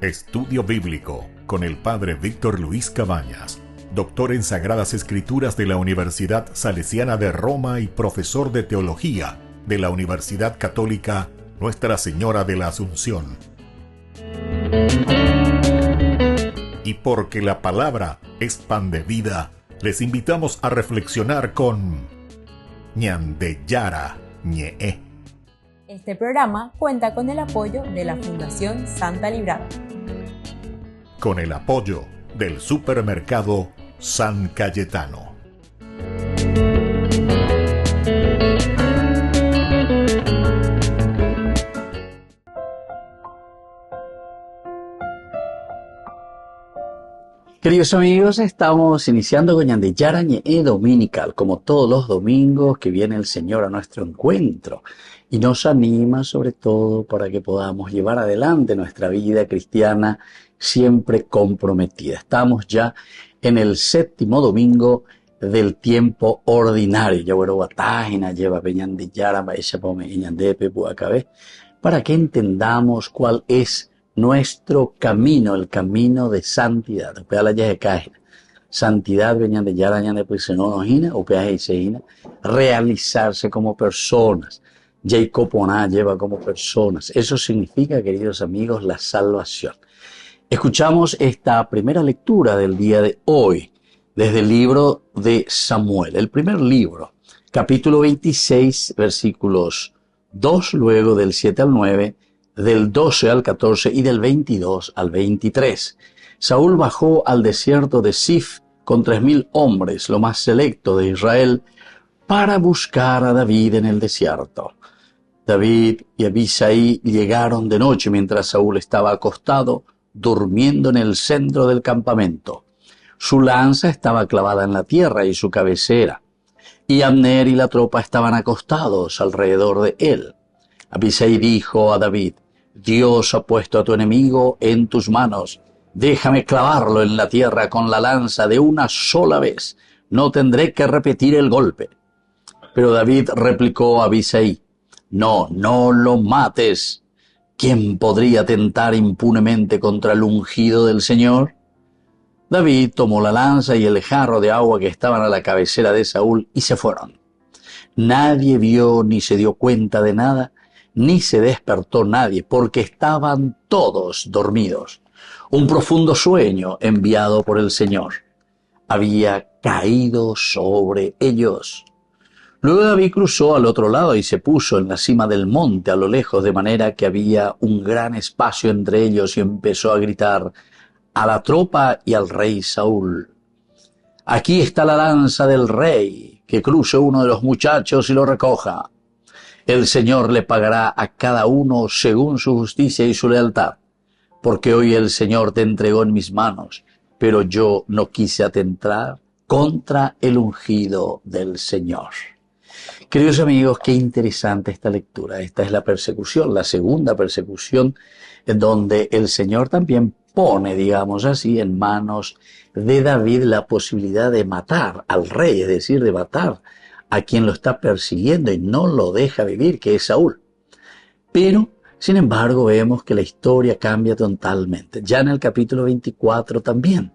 Estudio Bíblico con el Padre Víctor Luis Cabañas, doctor en Sagradas Escrituras de la Universidad Salesiana de Roma y profesor de Teología de la Universidad Católica Nuestra Señora de la Asunción. Y porque la palabra es pan de vida, les invitamos a reflexionar con Ñandeyara Ñe'e. Este programa cuenta con el apoyo de la Fundación Santa Librada. Con el apoyo del Supermercado San Cayetano. Queridos amigos, estamos iniciando con Ñandeyara Ñe'e Dominical, como todos los domingos que viene el Señor a nuestro encuentro y nos anima sobre todo para que podamos llevar adelante nuestra vida cristiana siempre comprometida. Estamos ya en el 7º domingo del tiempo ordinario. Ya bueno, batágina lleva Ñandeyara Ñandepe Puacabé, para que entendamos cuál es nuestro camino, el camino de santidad. Santidad, realizarse como personas. Jacoponá lleva como personas. Eso significa, queridos amigos, la salvación. Escuchamos esta primera lectura del día de hoy, desde el libro de Samuel, el primer libro, capítulo 26, versículos 2, luego del 7 al 9, del 12 al 14 y del 22 al 23. Saúl bajó al desierto de Sif con 3,000 hombres, lo más selecto de Israel, para buscar a David en el desierto. David y Abisai llegaron de noche mientras Saúl estaba acostado, durmiendo en el centro del campamento. Su lanza estaba clavada en la tierra y su cabecera, y Abner y la tropa estaban acostados alrededor de él. Abisai dijo a David: Dios ha puesto a tu enemigo en tus manos. Déjame clavarlo en la tierra con la lanza de una sola vez. No tendré que repetir el golpe. Pero David replicó a Abisai: No lo mates. ¿Quién podría atentar impunemente contra el ungido del Señor? David tomó la lanza y el jarro de agua que estaban a la cabecera de Saúl y se fueron. Nadie vio ni se dio cuenta de nada, ni se despertó nadie, porque estaban todos dormidos. Un profundo sueño enviado por el Señor había caído sobre ellos. Luego David cruzó al otro lado y se puso en la cima del monte a lo lejos, de manera que había un gran espacio entre ellos, y empezó a gritar a la tropa y al rey Saúl: Aquí está la lanza del rey, que cruce uno de los muchachos y lo recoja. El Señor le pagará a cada uno según su justicia y su lealtad, porque hoy el Señor te entregó en mis manos, pero yo no quise atentar contra el ungido del Señor. Queridos amigos, qué interesante esta lectura. Esta es la persecución, la segunda persecución, en donde el Señor también pone, digamos así, en manos de David la posibilidad de matar al rey, es decir, de matar a quien lo está persiguiendo y no lo deja vivir, que es Saúl. Pero, sin embargo, vemos que la historia cambia totalmente. Ya en el capítulo 24 también,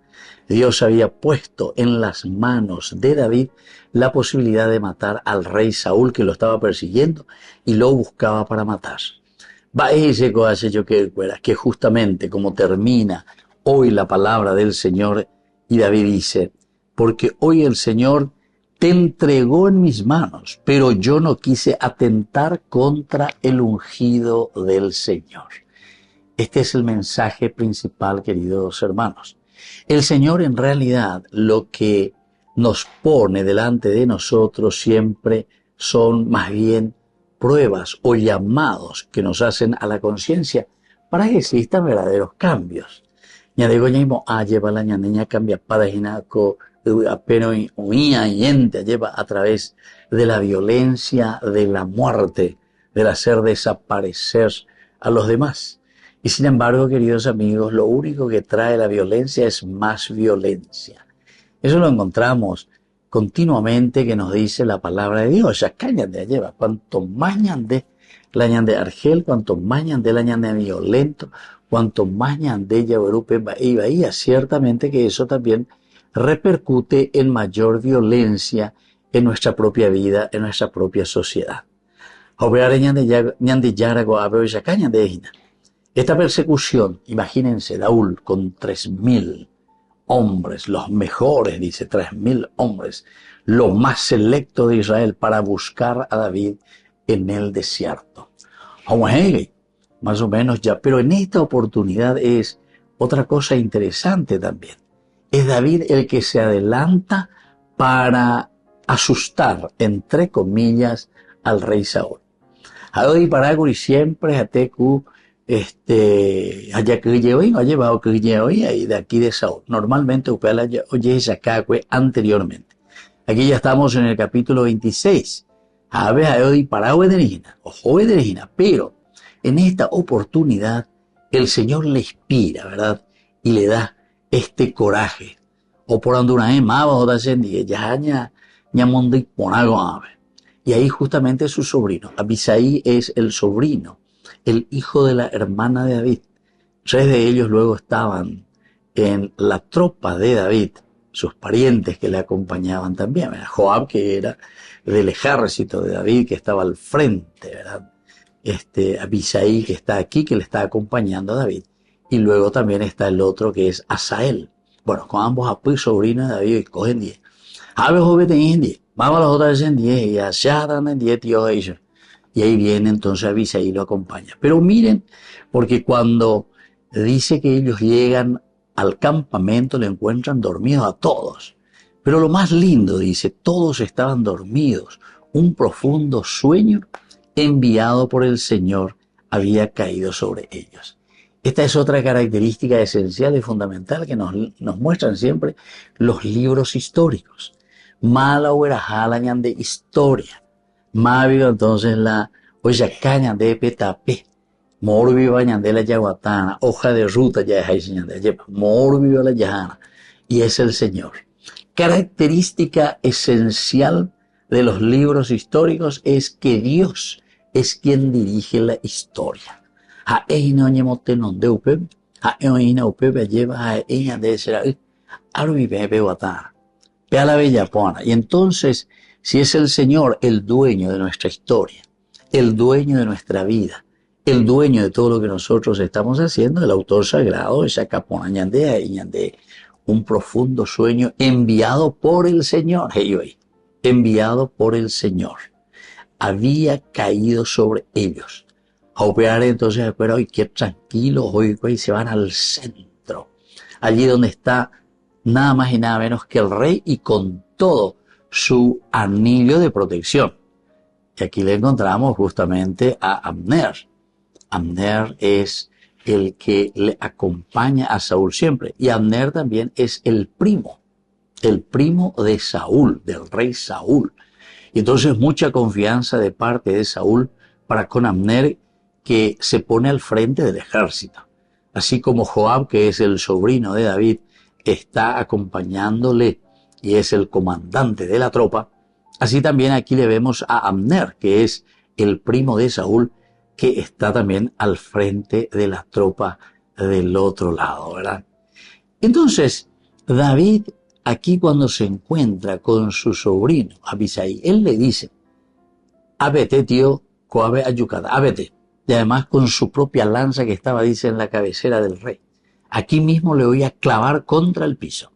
Dios había puesto en las manos de David la posibilidad de matar al rey Saúl, que lo estaba persiguiendo y lo buscaba para matar. Que justamente como termina hoy la palabra del Señor, y David dice: porque hoy el Señor te entregó en mis manos, pero yo no quise atentar contra el ungido del Señor. Este es el mensaje principal, queridos hermanos. El Señor, en realidad, lo que nos pone delante de nosotros siempre son más bien pruebas o llamados que nos hacen a la conciencia para que existan verdaderos cambios. Lleva la ñaneña cambia para apenas unía yente lleva a través de la violencia, de la muerte, del hacer desaparecer a los demás. Y sin embargo, queridos amigos, lo único que trae la violencia es más violencia. Eso lo encontramos continuamente, que nos dice la palabra de Dios. Ya cáñate, lleva. Cuanto más ñande, La ñande argel, cuanto más ñande la ñande violento, cuanto más ñande ya y bahía, ciertamente que eso también repercute en mayor violencia en nuestra propia vida, en nuestra propia sociedad. Esta persecución, imagínense, Daúl con 3.000 hombres, los mejores, dice, 3.000 hombres, lo más selecto de Israel para buscar a David en el desierto. Más o menos ya, pero en esta oportunidad es otra cosa interesante también. Es David el que se adelanta para asustar, entre comillas, al rey Saúl. Ahora para siempre Atecu haya que hoy ha llevado que hoy ahí de aquí de Saúl. Normalmente oye anteriormente. Aquí ya estamos en el capítulo 26. A ver, hoy para pero en esta oportunidad el Señor le inspira, ¿verdad? Y le da este coraje. O por anduna y ahí justamente su sobrino, Abisai, es el sobrino, el hijo de la hermana de David. 3 de ellos luego estaban en la tropa de David, sus parientes que le acompañaban también. Joab, que era del ejército de David, que estaba al frente, ¿verdad? Abisai, que está aquí, que le está acompañando a David. Y luego también está el otro, que es Asael. Bueno, con ambos apoyos sobrinos de David, cogen 10. Vamos a los otros en 10 y allá dan en 10 tíos ellos. Y ahí viene entonces Abisai y lo acompaña. Pero miren, porque cuando dice que ellos llegan al campamento, le encuentran dormidos a todos. Pero lo más lindo, dice, todos estaban dormidos. Un profundo sueño enviado por el Señor había caído sobre ellos. Esta es otra característica esencial y fundamental que nos muestran siempre los libros históricos. Mala huerajalan de historia. Mávio entonces la oyacaña de petape. Morbi bañan de la yaguatana. Hoja de ruta ya es de Morbi la yajana. Y es el Señor. Característica esencial de los libros históricos es que Dios es quien dirige la historia. Y entonces, si es el Señor el dueño de nuestra historia, el dueño de nuestra vida, el dueño de todo lo que nosotros estamos haciendo, el autor sagrado es Ñande, un profundo sueño enviado por el Señor, enviado por el Señor, había caído sobre ellos. A operar entonces, pero hoy qué tranquilo, hoy se van al centro, allí donde está nada más y nada menos que el rey y con todo su anillo de protección. Y aquí le encontramos justamente a Abner. Abner es el que le acompaña a Saúl siempre. Y Abner también es el primo de Saúl, del rey Saúl. Y entonces mucha confianza de parte de Saúl para con Abner, que se pone al frente del ejército. Así como Joab, que es el sobrino de David, está acompañándole y es el comandante de la tropa. Así también aquí le vemos a Abner, que es el primo de Saúl, que está también al frente de la tropa del otro lado, ¿verdad? Entonces, David, aquí cuando se encuentra con su sobrino, Abisai, él le dice, abete, tío, coabe ayucada, abete. Y además con su propia lanza que estaba, dice, en la cabecera del rey. Aquí mismo le voy a clavar contra el piso.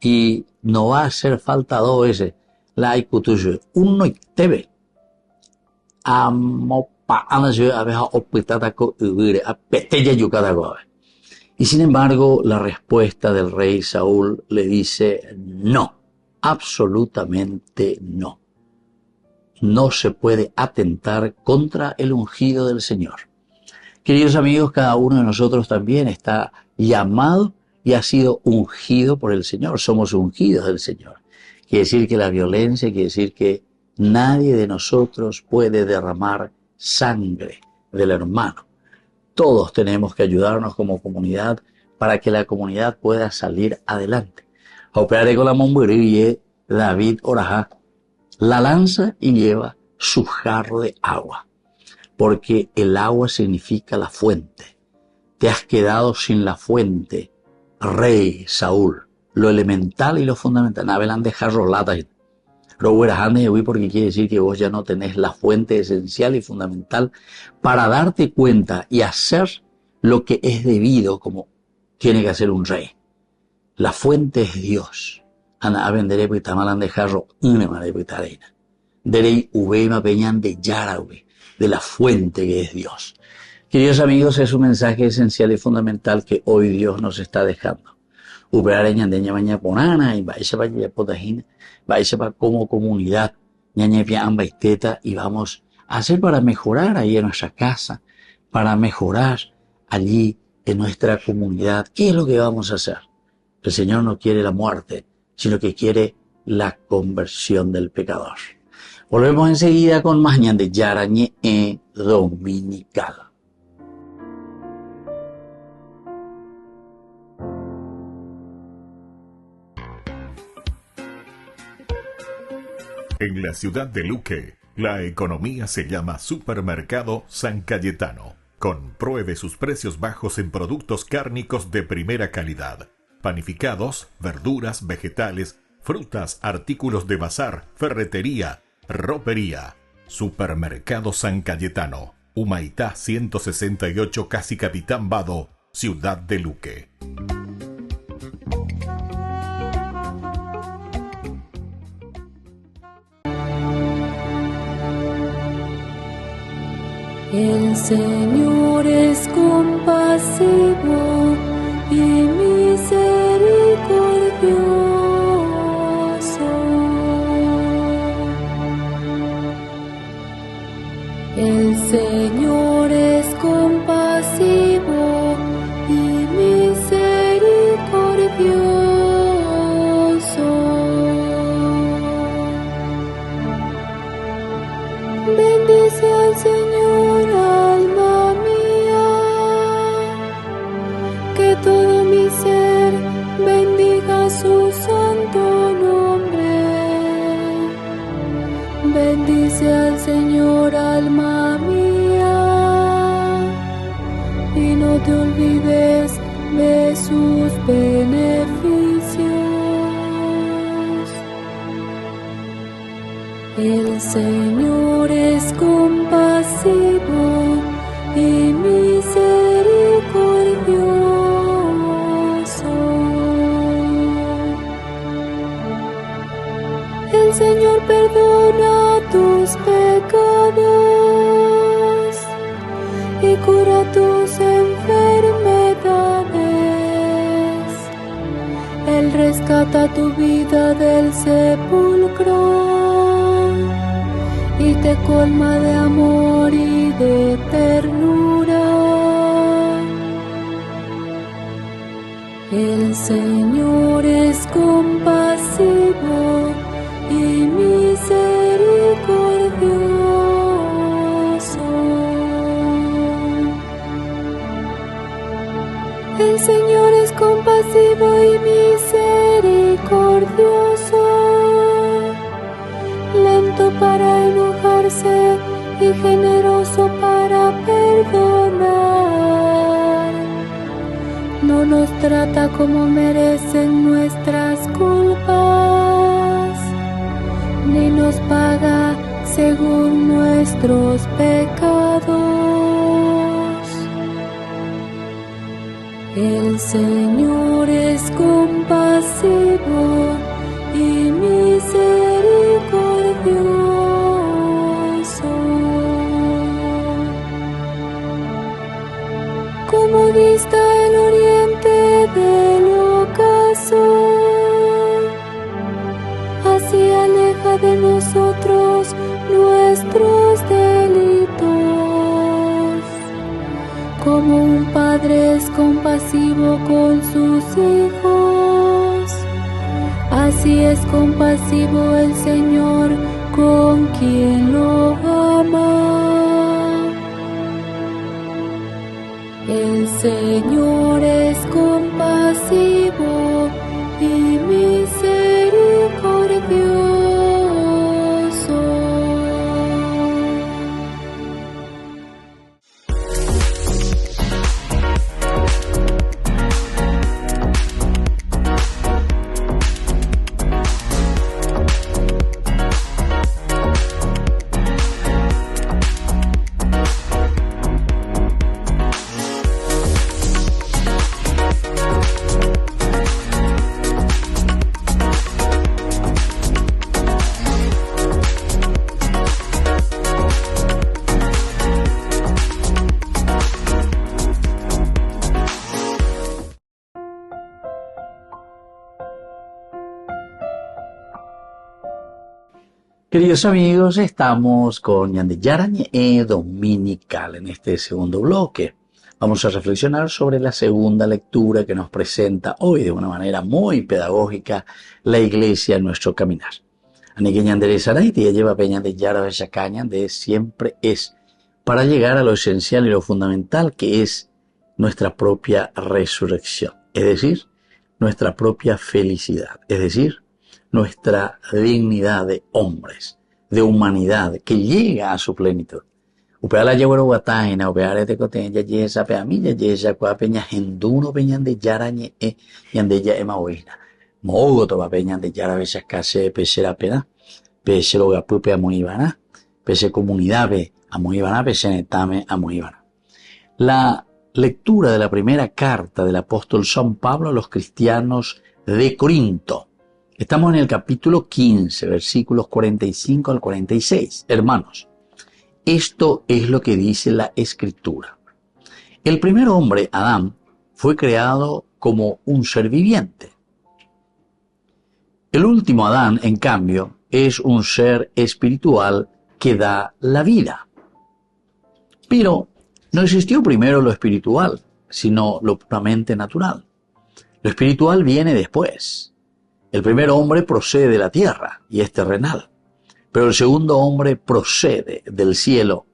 Y no va a hacer falta 2 veces. La ikutuyo, uno y tebe. Y sin embargo, la respuesta del rey Saúl le dice no, absolutamente no. No se puede atentar contra el ungido del Señor. Queridos amigos, cada uno de nosotros también está llamado y ha sido ungido por el Señor. Somos ungidos del Señor. Quiere decir que la violencia, quiere decir que nadie de nosotros puede derramar sangre del hermano. Todos tenemos que ayudarnos como comunidad para que la comunidad pueda salir adelante. Operaré con la mombrille David Orajá la lanza y lleva su jarro de agua. porque el agua significa la fuente. Te has quedado sin la fuente, rey Saúl, lo elemental y lo fundamental. Navelan de jarrolata. Porque quiere decir que vos ya no tenés la fuente esencial y fundamental para darte cuenta y hacer lo que es debido como tiene que hacer un rey. La fuente es Dios. Ana avendere porque tamalan de jarro, derei uveima peñan de yaraube, de la fuente que es Dios. Queridos amigos, es un mensaje esencial y fundamental que hoy Dios nos está dejando. Upeare ñandeña baña ponana y vaya para potajina, vaya para como comunidad, ñaña pia amba y teta, y vamos a hacer para mejorar ahí en nuestra casa, para mejorar allí en nuestra comunidad. ¿Qué es lo que vamos a hacer? El Señor no quiere la muerte, sino que quiere la conversión del pecador. Volvemos enseguida con más ñande yarañe dominical. En la ciudad de Luque, la economía se llama Supermercado San Cayetano. Compruebe sus precios bajos en productos cárnicos de primera calidad. Panificados, verduras, vegetales, frutas, artículos de bazar, ferretería, ropería. Supermercado San Cayetano, Humaitá 168, Casi Capitán Vado, ciudad de Luque. El Señor es compasivo y misericordioso. El Señor es compasivo y misericordioso. Bendice al Señor, alma mía, que todo mi ser bendiga su santo nombre. Bendice al Señor, alma mía, y no te olvides de sus beneficios. El Señor es compasivo y misericordioso. El Señor perdona tus pecados y cura tus enfermedades. Él rescata tu vida del sepulcro y te colma de amor y de ternura. El Señor es compasivo y misericordioso. El Señor es compasivo y misericordioso, lento para enojarse y generoso para perdonar. No nos trata como merecen nuestras culpas, ni nos paga según nuestros pecados. El Señor es compasivo y misericordioso. Como dista el oriente del ocaso, así aleja de nosotros nuestros delitos. Como un padre es compasivo con sus hijos, así es compasivo el Señor con quien lo ama. El Señor es compasivo y misericordioso. Queridos amigos, estamos con Ñandeyarañe Dominical en este segundo bloque. Vamos a reflexionar sobre la segunda lectura que nos presenta hoy de una manera muy pedagógica la Iglesia en nuestro caminar. Anique Ñanderezaray ya lleva peña de Yara Bechacaña de siempre es para llegar a lo esencial y lo fundamental que es nuestra propia resurrección, es decir, nuestra propia felicidad, es decir, nuestra dignidad de hombres, de humanidad, que llega a su plenitud. Upea la llevara guataina, upea arete coteña, yesa, pea milla, yesa, cua peña, henduno peñan de yarañe, yandeya emaoina. Mogo toba peñan de yara, besas case, pesera pena, pesero gapupe amoibana, pese comunidad, pe amoibana, pese netame amoibana. La lectura de la primera carta del apóstol San Pablo a los cristianos de Corinto. Estamos en el capítulo 15, versículos 45 al 46. Hermanos, esto es lo que dice la Escritura. El primer hombre, Adán, fue creado como un ser viviente. El último Adán, en cambio, es un ser espiritual que da la vida. Pero no existió primero lo espiritual, sino lo puramente natural. Lo espiritual viene después. El primer hombre procede de la tierra y es terrenal, pero el segundo hombre procede del cielo.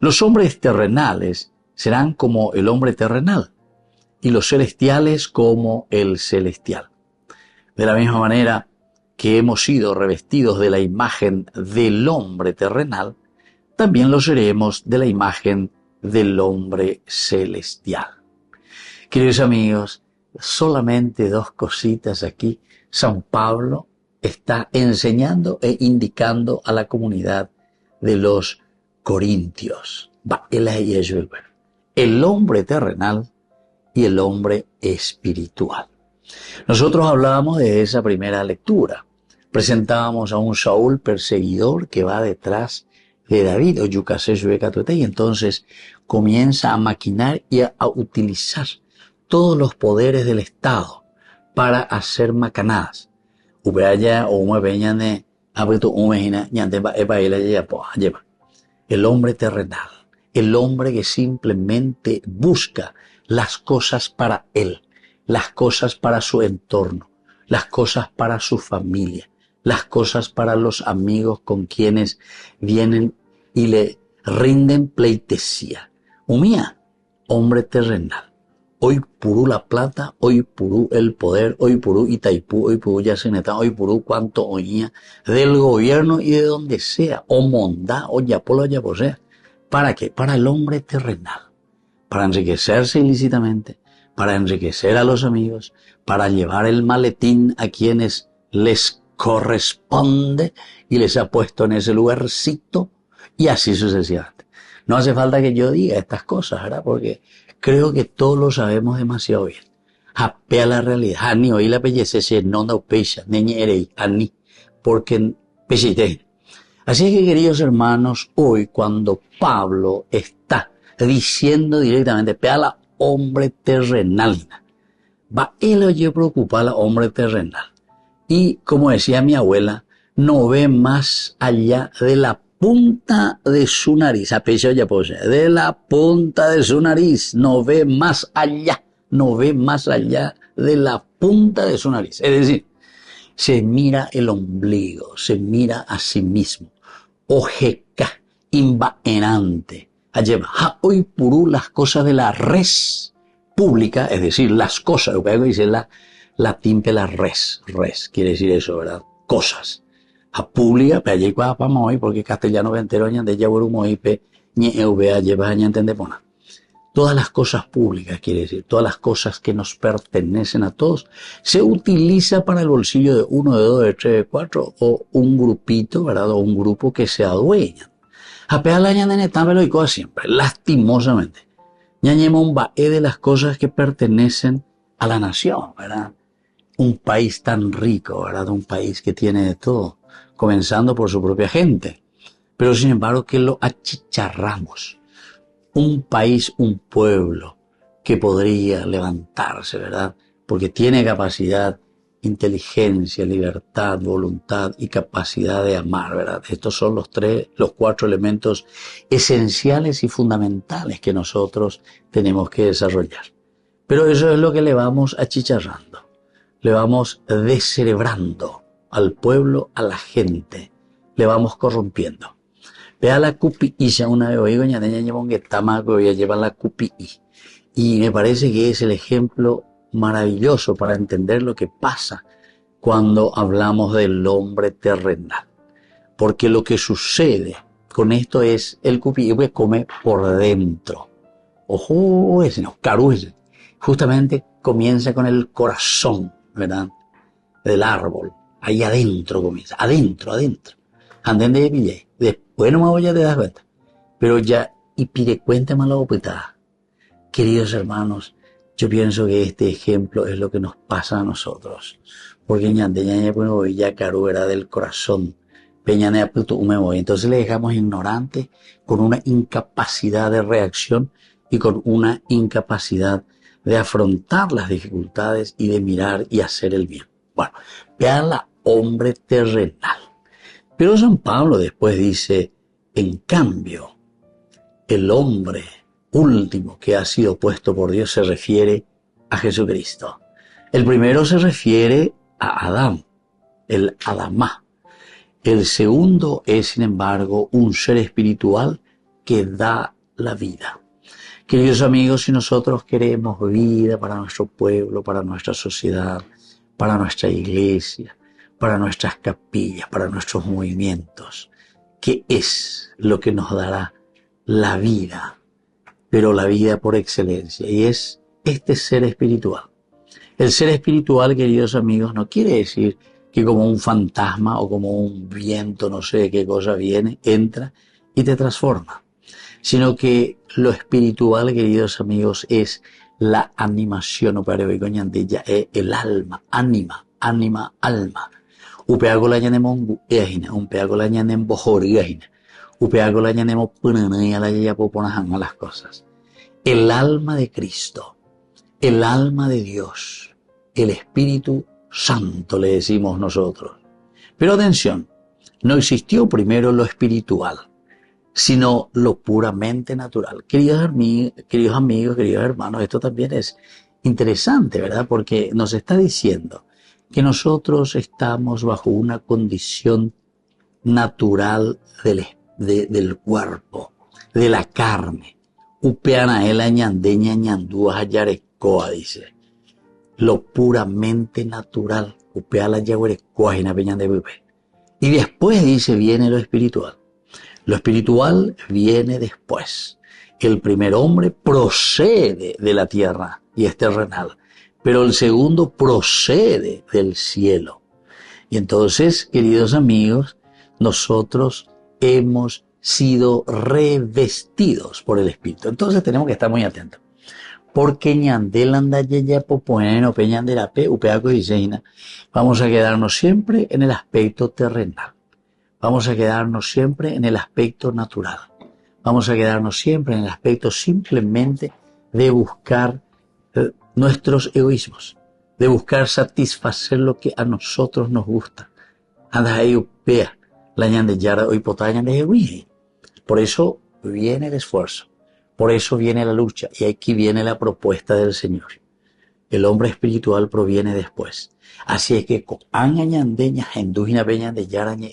Los hombres terrenales serán como el hombre terrenal y los celestiales como el celestial. De la misma manera que hemos sido revestidos de la imagen del hombre terrenal, también lo seremos de la imagen del hombre celestial. Queridos amigos, solamente dos cositas aquí. San Pablo está enseñando e indicando a la comunidad de los corintios. El hombre terrenal y el hombre espiritual. Nosotros hablábamos de esa primera lectura. Presentábamos a un Saúl perseguidor que va detrás de David, y entonces comienza a maquinar y a utilizar todos los poderes del Estado para hacer macanadas. El hombre terrenal, el hombre que simplemente busca las cosas para él, las cosas para su entorno, las cosas para su familia, las cosas para los amigos con quienes vienen y le rinden pleitesía. Humía, hombre terrenal. Hoy purú la plata, hoy purú el poder, hoy purú Itaipú, hoy purú Yacineta, hoy purú cuanto oía del gobierno y de donde sea, o mondá, o yapolo, o yaposea. ¿Para qué? Para el hombre terrenal. Para enriquecerse ilícitamente, para enriquecer a los amigos, para llevar el maletín a quienes les corresponde y les ha puesto en ese lugarcito y así sucesivamente. No hace falta que yo diga estas cosas, ¿verdad? Porque creo que todos lo sabemos demasiado bien. Japea la realidad. Ani oí la belleza se no da pecha, neñerei, ani, porque pechite. Así que, queridos hermanos, hoy cuando Pablo está diciendo directamente, pea la hombre terrenal, va él oye preocupar a la hombre terrenal. Y como decía mi abuela, no ve más allá de la punta de su nariz, a pecho ya posee, de la punta de su nariz, no ve más allá de la punta de su nariz. Es decir, se mira el ombligo, se mira a sí mismo, ojeca, imbaenante, allá hoy purú las cosas de la res pública, es decir, las cosas, lo que dice la timpe la res quiere decir eso, ¿verdad? Cosas. A pública, pero allí vamos hoy, porque castellano ventero de yaburumoipe, ni eubea lleva aña entendepona. Todas las cosas públicas, quiere decir, todas las cosas que nos pertenecen a todos, se utiliza para el bolsillo de uno, de dos, de tres, de cuatro, o un grupito, ¿verdad? O un grupo que se adueña. A pegar la aña de netámelo y cosas siempre, lastimosamente. Ñañemón va de las cosas que pertenecen a la nación, ¿verdad? Un país tan rico, ¿verdad? Un país que tiene de todo, comenzando por su propia gente, pero sin embargo que lo achicharramos. Un país, un pueblo que podría levantarse, ¿verdad? Porque tiene capacidad inteligencia, libertad, voluntad y capacidad de amar, ¿verdad? Estos son los 4 elementos esenciales y fundamentales que nosotros tenemos que desarrollar. Pero eso es lo que le vamos achicharrando, le vamos descerebrando al pueblo, a la gente, le vamos corrompiendo. Vea la cupi ya una vez oigo ñaneña llevan que tamaco ya llevan la cupi y me parece que es el ejemplo maravilloso para entender lo que pasa cuando hablamos del hombre terrenal, porque lo que sucede con esto es el cupi que come por dentro. Ojo, ese no, caru ese. Justamente comienza con el corazón, ¿verdad? Del árbol, ahí adentro comienza, adentro. Anden de pille, después no me voy a te das cuenta, pero ya y pide cuenta más la opitada. Queridos hermanos, yo pienso que este ejemplo es lo que nos pasa a nosotros, porque ñandeña pues ya caru era del corazón, peñanea puto me voy, entonces le dejamos ignorante con una incapacidad de reacción y con una incapacidad de afrontar las dificultades y de mirar y hacer el bien. Bueno, vean la hombre terrenal. Pero San Pablo después dice, en cambio, el hombre último que ha sido puesto por Dios se refiere a Jesucristo. El primero se refiere a Adán, el Adamá. El segundo es, sin embargo, un ser espiritual que da la vida. Queridos amigos, si nosotros queremos vida para nuestro pueblo, para nuestra sociedad, para nuestra iglesia, para nuestras capillas, para nuestros movimientos, ¿qué es lo que nos dará la vida? Pero la vida por excelencia, y es este ser espiritual. El ser espiritual, queridos amigos, no quiere decir que como un fantasma o como un viento, no sé de qué cosa viene, entra y te transforma, sino que lo espiritual, queridos amigos, es la animación, el alma, alma. Upeagola ñanemon eajina, upeagola ñanem bojoriajina, upeagola ñanemo punanaya la yapoponajan a las cosas. El alma de Cristo, el alma de Dios, el Espíritu Santo le decimos nosotros. Pero atención, no existió primero lo espiritual, sino lo puramente natural. Queridos amigos, queridos hermanos, esto también es interesante, ¿verdad? Porque nos está diciendo que nosotros estamos bajo una condición natural del cuerpo, de la carne. Upeana el añandeña ñandúa yarecoa, dice. Lo puramente natural. Upea la yaguerecoa en peña de bebé. Y después dice, viene lo espiritual. Lo espiritual viene después. El primer hombre procede de la tierra y es terrenal, pero el segundo procede del cielo. Y entonces, queridos amigos, nosotros hemos sido revestidos por el Espíritu. Entonces tenemos que estar muy atentos. Porque ñandelanda yeya popoeno peñanderape upeaco y seina. Vamos a quedarnos siempre en el aspecto terrenal. Vamos a quedarnos siempre en el aspecto natural. Vamos a quedarnos siempre en el aspecto simplemente de buscar nuestros egoísmos, de buscar satisfacer lo que a nosotros nos gusta. Anda ahí upea la ñande yara hoy potaña de egoísmo. Por eso viene el esfuerzo, por eso viene la lucha y aquí viene la propuesta del Señor. El hombre espiritual proviene después. Así es que coan añandeñas endujina peña de yarañe.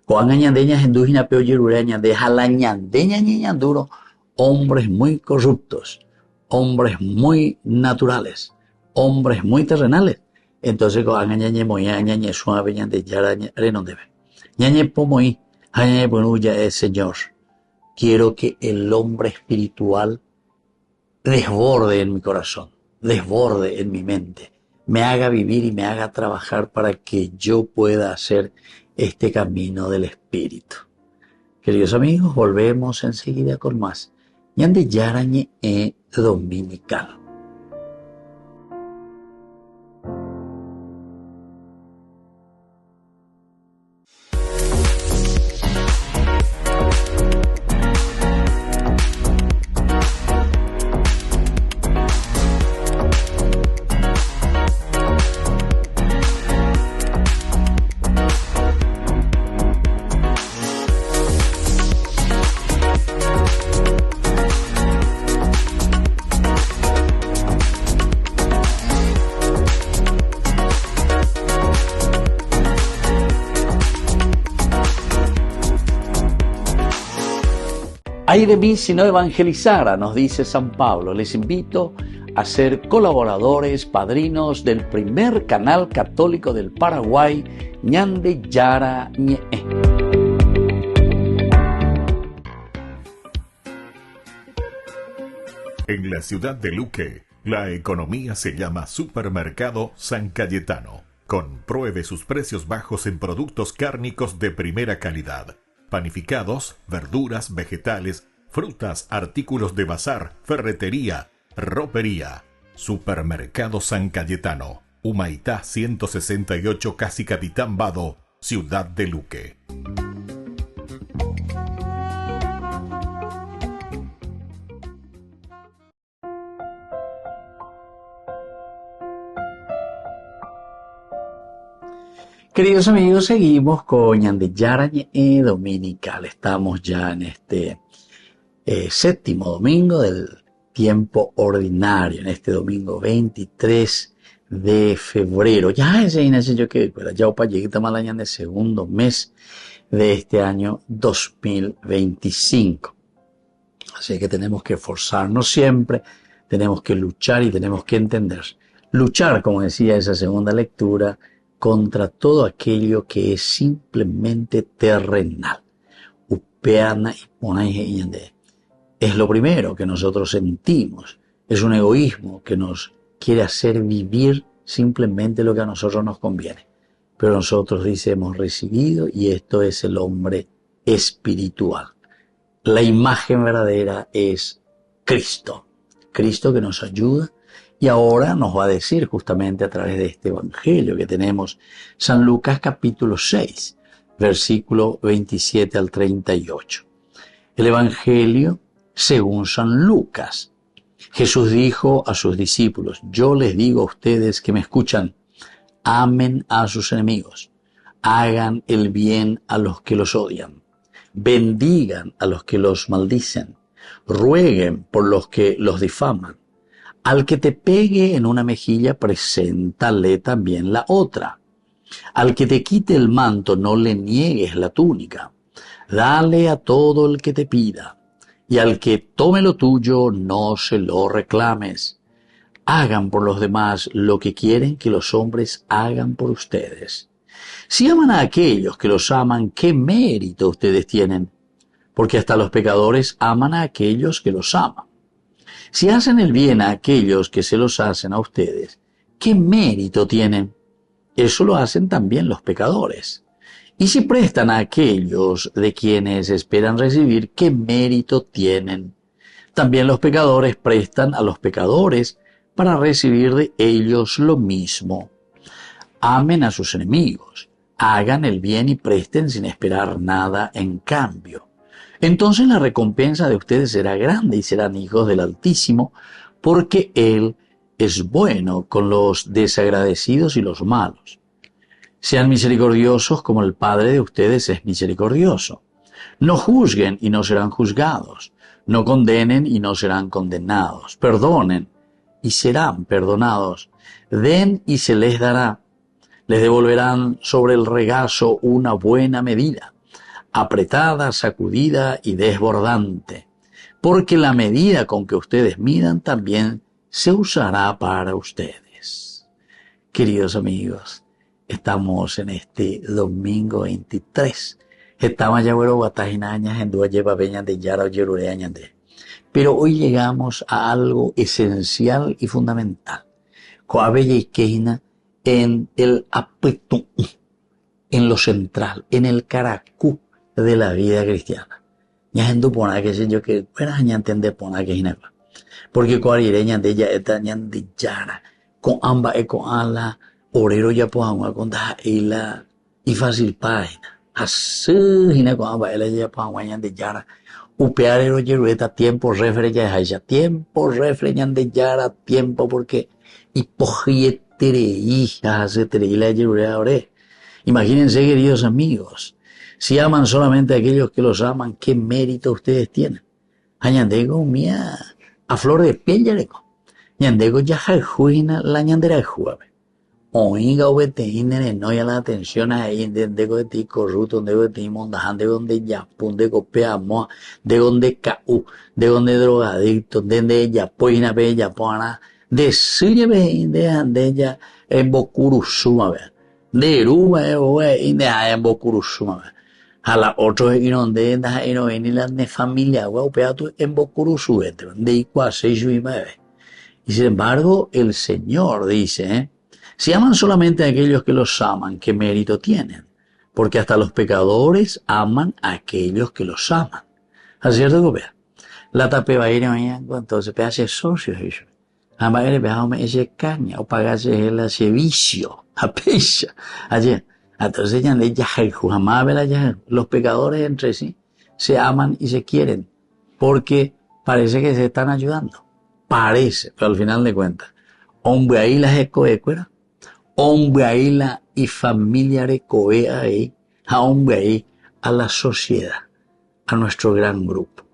Coan añandeñas endujina peo yerureña de jalañandeña ñanduro, hombres muy corruptos, hombres muy naturales, hombres muy terrenales. Entonces coan añañe moya añañe suave peña de yarañe renondebe. Ñañe pomoí, añañe ponuya es Señor. Quiero que el hombre espiritual desborde en mi corazón, desborde en mi mente, me haga vivir y me haga trabajar para que yo pueda hacer este camino del Espíritu. Queridos amigos, volvemos enseguida con más. Ñande yarañe dominical. Ay de mí si no evangelizara, nos dice San Pablo. Les invito a ser colaboradores, padrinos del primer canal católico del Paraguay, Ñande Yara Ñe. En la ciudad de Luque, la economía se llama Supermercado San Cayetano. Compruebe sus precios bajos en productos cárnicos de primera calidad. Panificados, verduras, vegetales, frutas, artículos de bazar, ferretería, ropería. Supermercado San Cayetano, Humaitá 168, Casi Capitán Vado, ciudad de Luque. Queridos amigos, seguimos con Ñande Yara Ñe Dominical. Estamos ya en este séptimo domingo del tiempo ordinario, en este domingo 23 de febrero. Ya ese inicio yo que ya para llegar más allá del segundo mes de este año 2025. Así que tenemos que esforzarnos siempre, tenemos que luchar y tenemos que entender. Luchar, como decía esa segunda lectura, contra todo aquello que es simplemente terrenal. Upeana y ponaje es lo primero que nosotros sentimos. Es un egoísmo que nos quiere hacer vivir simplemente lo que a nosotros nos conviene. Pero nosotros, dice, hemos recibido, y esto es el hombre espiritual. La imagen verdadera es Cristo. Cristo que nos ayuda. Y ahora nos va a decir justamente a través de este evangelio que tenemos, San Lucas capítulo 6, versículo 27 al 38. El evangelio según San Lucas. Jesús dijo a sus discípulos: yo les digo a ustedes que me escuchan, amen a sus enemigos, hagan el bien a los que los odian, bendigan a los que los maldicen, rueguen por los que los difaman. Al que te pegue en una mejilla, preséntale también la otra. Al que te quite el manto, no le niegues la túnica. Dale a todo el que te pida, y al que tome lo tuyo, no se lo reclames. Hagan por los demás lo que quieren que los hombres hagan por ustedes. Si aman a aquellos que los aman, ¿qué mérito ustedes tienen? Porque hasta los pecadores aman a aquellos que los aman. Si hacen el bien a aquellos que se los hacen a ustedes, ¿qué mérito tienen? Eso lo hacen también los pecadores. Y si prestan a aquellos de quienes esperan recibir, ¿qué mérito tienen? También los pecadores prestan a los pecadores para recibir de ellos lo mismo. Amen a sus enemigos, hagan el bien y presten sin esperar nada en cambio. Entonces la recompensa de ustedes será grande y serán hijos del Altísimo, porque Él es bueno con los desagradecidos y los malos. Sean misericordiosos como el Padre de ustedes es misericordioso. No juzguen y no serán juzgados. No condenen y no serán condenados. Perdonen y serán perdonados. Den y se les dará. Les devolverán sobre el regazo una buena medida, apretada, sacudida y desbordante, porque la medida con que ustedes midan también se usará para ustedes. Queridos amigos, estamos en este domingo 23. Estamos ya bueno guatajinañas en dua lleva veñas de yara o yerureañas de. Pero hoy llegamos a algo esencial y fundamental. Coabella y queina en el apetu, en lo central, en el caracú de la vida cristiana. Ya en tu pona que sé yo que fuera ya entender pona que jinepa. Porque coarireña de ella está ñan de yara con amba e con ala orero ya poa con da ila y fácil página. Así jine con amba ela ya poa ñan de yara. Upearero yerueta tiempo refre ya es tiempo refre ñan de yara tiempo porque hipojetere hija se la yerura ore. Imagínense, queridos amigos, si aman solamente a aquellos que los aman, ¿qué mérito ustedes tienen? A ñandego mía, a flor de piel yareco. Ñandego ya jajuina la ñandera de juave. oiga obeteinere no ya la atención ahí de donde corrupto de donde mondajan de donde yapun de copiamos de donde cau de donde drogadicto de donde yapoina be yapona de sirve de ella en bocurusuma ver de ruba de en bocurusuma ver a la otro y donde da y no en la de familia o peatu en bocurusu de igual se y y sin embargo el Señor dice si aman solamente a aquellos que los aman, ¿qué mérito tienen? Porque hasta los pecadores aman a aquellos que los aman. Así es de vea. La tape va a ir entonces pe hace socios ellos. Ama ele me ese caña o pagarse el servicio a pecha. Ayer, entonces ya le jamás vela los pecadores entre sí se aman y se quieren porque parece que se están ayudando. Parece, pero al final de cuentas, hombre ahí las ecoecueras. Hombre ahí la y familiares coea ahí, a hombre ahí, a la sociedad, a nuestro gran grupo.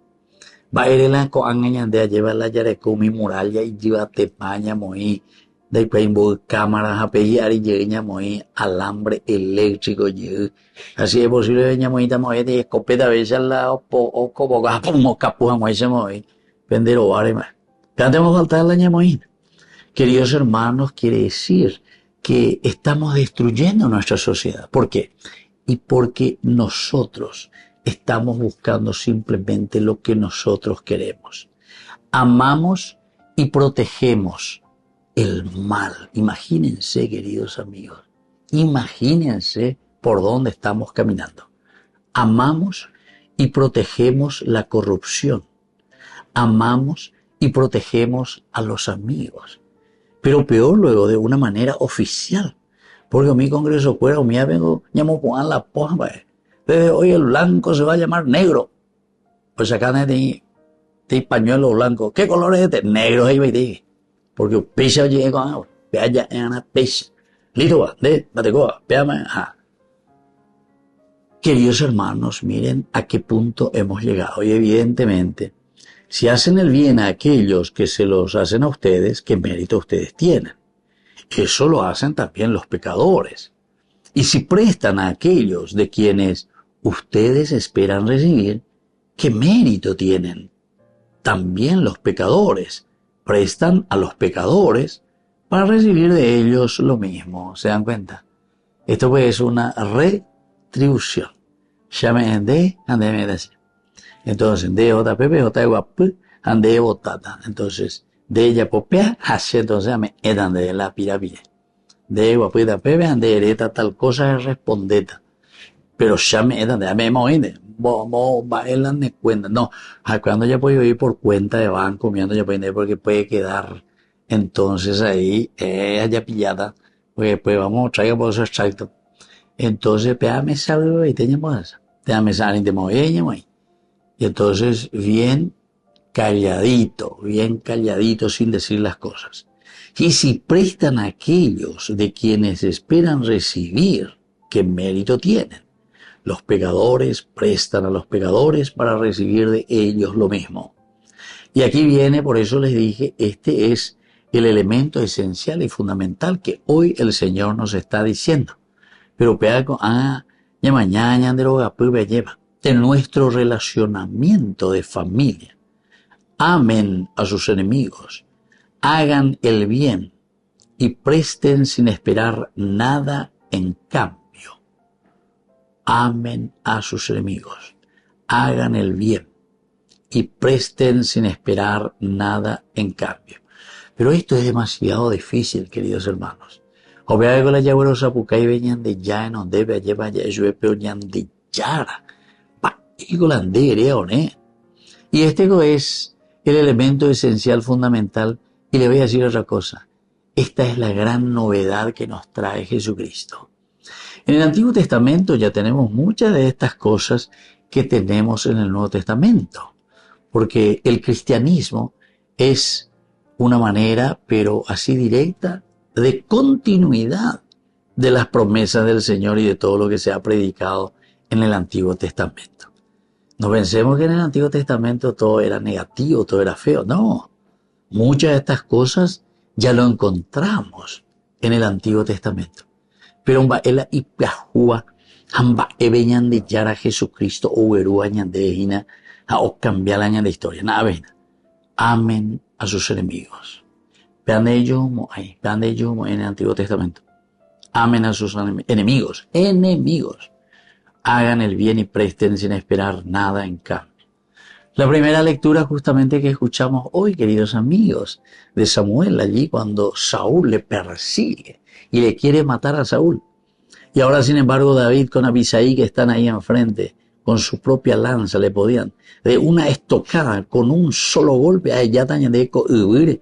Va a ir la coangaña de llevar la yareco mi muralla y lleva tepaña moí, de paimbo cámaras a pedir y llegueña moí, alambre eléctrico y así es posible veña moí moí de escopeta a veces al lado o como capuja moí se moí, vender o vale más. Cantemos faltar la ñamoí. Queridos hermanos, quiere decir que estamos destruyendo nuestra sociedad. ¿Por qué? Y porque nosotros estamos buscando simplemente lo que nosotros queremos. Amamos y protegemos el mal. Imagínense, queridos amigos, imagínense por dónde estamos caminando. Amamos y protegemos la corrupción. Amamos y protegemos a los amigos. Pero peor luego de una manera oficial. Porque mi congreso fuera, mi vengo, llamo a la poja, desde hoy el blanco se va a llamar negro. Pues acá de pañuelo blanco. ¿Qué color es este? Negro ahí me porque pisa oye con agua. Vaya en una pisa. Listo va, de batecoa, veame, ajá. Queridos hermanos, miren a qué punto hemos llegado. Y evidentemente, si hacen el bien a aquellos que se los hacen a ustedes, ¿qué mérito ustedes tienen? Eso lo hacen también los pecadores. Y si prestan a aquellos de quienes ustedes esperan recibir, ¿qué mérito tienen? También los pecadores prestan a los pecadores para recibir de ellos lo mismo. ¿Se dan cuenta? Esto pues es una retribución. Llamen de, andeme decir. Entonces, de JPP, JP, ande botata. Entonces, de ella popea, hace entonces me edan de la pirámide. De guapita pepe, ande hereta tal cosa es respondeta. Pero ya me edan de me moine. Bailan de cuenta. No, cuando ya puedo ir por cuenta de banco, mirando ya puede porque puede quedar entonces ahí, allá pillada. Porque pues vamos, traiga por eso extracto. Entonces, pea me sabe y teníamos esa. Te me salen de moine, moine. Y entonces, bien calladito, sin decir las cosas. Y si prestan a aquellos de quienes esperan recibir, ¿qué mérito tienen? Los pecadores prestan a los pecadores para recibir de ellos lo mismo. Y aquí viene, por eso les dije, este es el elemento esencial y fundamental que hoy el Señor nos está diciendo. Pero ya mañana, lleva. En nuestro relacionamiento de familia. Amen a sus enemigos, hagan el bien y presten sin esperar nada en cambio. Amen a sus enemigos, hagan el bien y presten sin esperar nada en cambio. Pero esto es demasiado difícil, queridos hermanos. Obviamente con la llaverosa pucay venían de ya en donde lleva ya de yara. Y este es el elemento esencial, fundamental, y le voy a decir otra cosa. Esta es la gran novedad que nos trae Jesucristo. En el Antiguo Testamento ya tenemos muchas de estas cosas que tenemos en el Nuevo Testamento, porque el cristianismo es una manera, pero así directa, de continuidad de las promesas del Señor y de todo lo que se ha predicado en el Antiguo Testamento. No pensemos que en el Antiguo Testamento todo era negativo, todo era feo. No, muchas de estas cosas ya lo encontramos en el Antiguo Testamento. Pero él y plajúa, hamba ebeñan de yara Jesucristo o añan de ejina, o cambiar añan de historia. Nada, ven. Amen a sus enemigos. Vean ellos en el Antiguo Testamento. Amen a sus enemigos. Enemigos. Hagan el bien y presten sin esperar nada en cambio. La primera lectura justamente que escuchamos hoy, queridos amigos, de Samuel, allí cuando Saúl le persigue y le quiere matar a Saúl. Y ahora, sin embargo, David con Abisai, que están ahí enfrente, con su propia lanza, le podían, de una estocada, con un solo golpe, a ella taña de eco, le